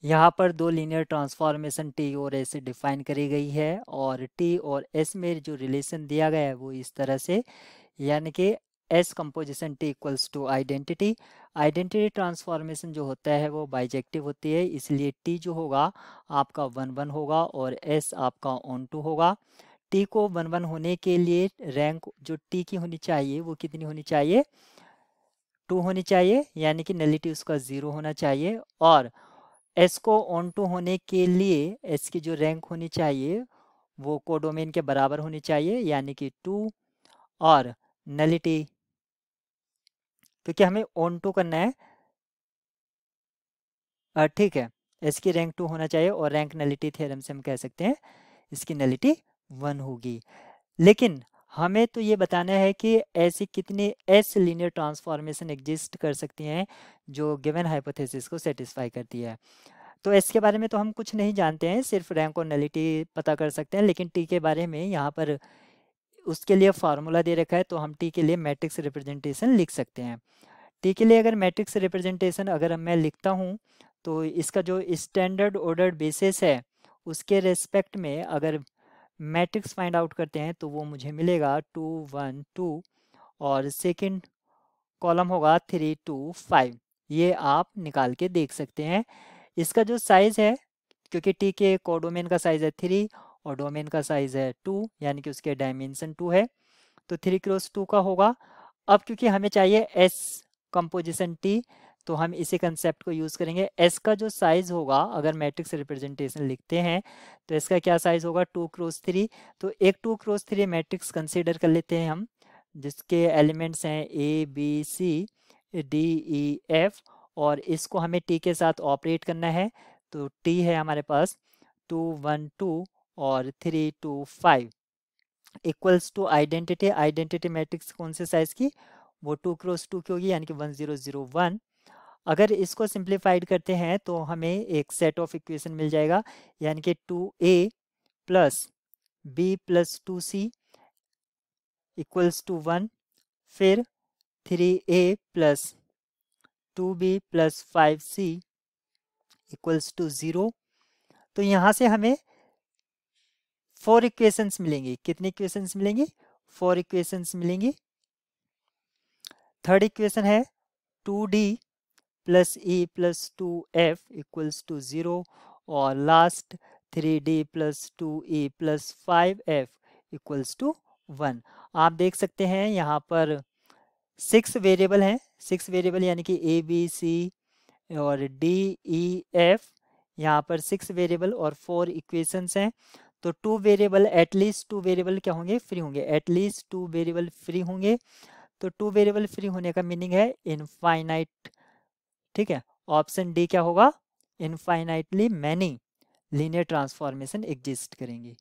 यहाँ पर दो लीनियर ट्रांसफॉर्मेशन टी और एस डिफाइन करी गई है और टी और एस में जो रिलेशन दिया गया है वो इस तरह से, यानी कि S composition T equals to identity. Identity transformation जो होता है वो बाइजेक्टिव होती है, इसलिए टी जो होगा आपका 1 1 होगा और एस आपका ऑन टू होगा। टी को 1 1 होने के लिए रैंक जो टी की होनी चाहिए वो कितनी होनी चाहिए, 2 होनी चाहिए, यानी कि नलिटी उसका 0 होना चाहिए। और एस को ऑन टू होने के लिए एस की जो रैंक होनी चाहिए वो कोडोमेन के बराबर होनी चाहिए, यानी कि 2। और नलिटी, क्योंकि हमें ऑन टू करना है, ठीक है, एस की रैंक 2 होना चाहिए और रैंक नलिटी थ्योरम से हम कह सकते हैं इसकी नलिटी 1 होगी। लेकिन हमें तो ये बताना है कि ऐसी कितनी एस लीनियर ट्रांसफॉर्मेशन एग्जिस्ट कर सकती हैं जो गिवन हाइपोथेसिस को सेटिस्फाई करती है। तो एस के बारे में तो हम कुछ नहीं जानते हैं, सिर्फ रैंक और नलिटी पता कर सकते हैं। लेकिन टी के बारे में यहाँ पर उसके लिए फार्मूला दे रखा है, तो हम टी के लिए मैट्रिक्स रिप्रेजेंटेशन लिख सकते हैं। टी के लिए अगर मैट्रिक्स रिप्रेजेंटेशन अगर मैं लिखता हूँ तो इसका जो स्टैंडर्ड ऑर्डर बेसिस है उसके रेस्पेक्ट में अगर मैट्रिक्स फाइंड आउट करते हैं तो वो मुझे मिलेगा 2 1 2 और सेकंड कॉलम होगा 3 2 5। ये आप निकाल के देख सकते हैं। इसका जो साइज है, क्योंकि टी के कोडोमेन का साइज है 3 और डोमेन का साइज है 2, यानी कि उसके डायमेंशन 2 है, तो 3x2 का होगा। अब क्योंकि हमें चाहिए एस कंपोजिशन टी, तो हम इसी कंसेप्ट को यूज़ करेंगे। एस का जो साइज होगा अगर मैट्रिक्स रिप्रेजेंटेशन लिखते हैं तो इसका क्या साइज होगा 2x3। तो एक 2x3 मैट्रिक्स कंसीडर कर लेते हैं हम, जिसके एलिमेंट्स हैं A B C D E F, और इसको हमें टी के साथ ऑपरेट करना है। तो टी है हमारे पास 2 1 2 और 3 2 5 equals to identity. Identity matrix कौन से साइज की, वो 2x2 की होगी, यानी कि 1 0 0 1। अगर इसको सिंप्लीफाइड करते हैं तो हमें एक सेट ऑफ इक्वेशन मिल जाएगा, यानी कि 2a plus B plus 2c equals to 1, फिर 3a plus 2b plus 5c equals to 0। तो यहाँ से हमें 4 इक्वेशंस मिलेंगी। कितनी इक्वेशंस मिलेंगी, 4 इक्वेशंस मिलेंगी। थर्ड इक्वेशन है 2d plus E plus 2f equals to 0, और last 3d plus 2e plus 5f equals to 1। आप देख सकते हैं यहाँ पर 6 वेरिएबल हैं, 6 वेरिएबल यानी कि ए बी सी और डी ई एफ, यहाँ पर 6 वेरिएबल और 4 इक्वेशंस हैं। तो 2 वेरिएबल एटलीस्ट 2 वेरिएबल क्या होंगे, फ्री होंगे, एटलीस्ट 2 वेरिएबल फ्री होंगे। तो 2 वेरिएबल फ्री होने का मीनिंग है इनफाइनाइट। ठीक है, ऑप्शन डी क्या होगा, infinitely many linear transformation exist करेंगी।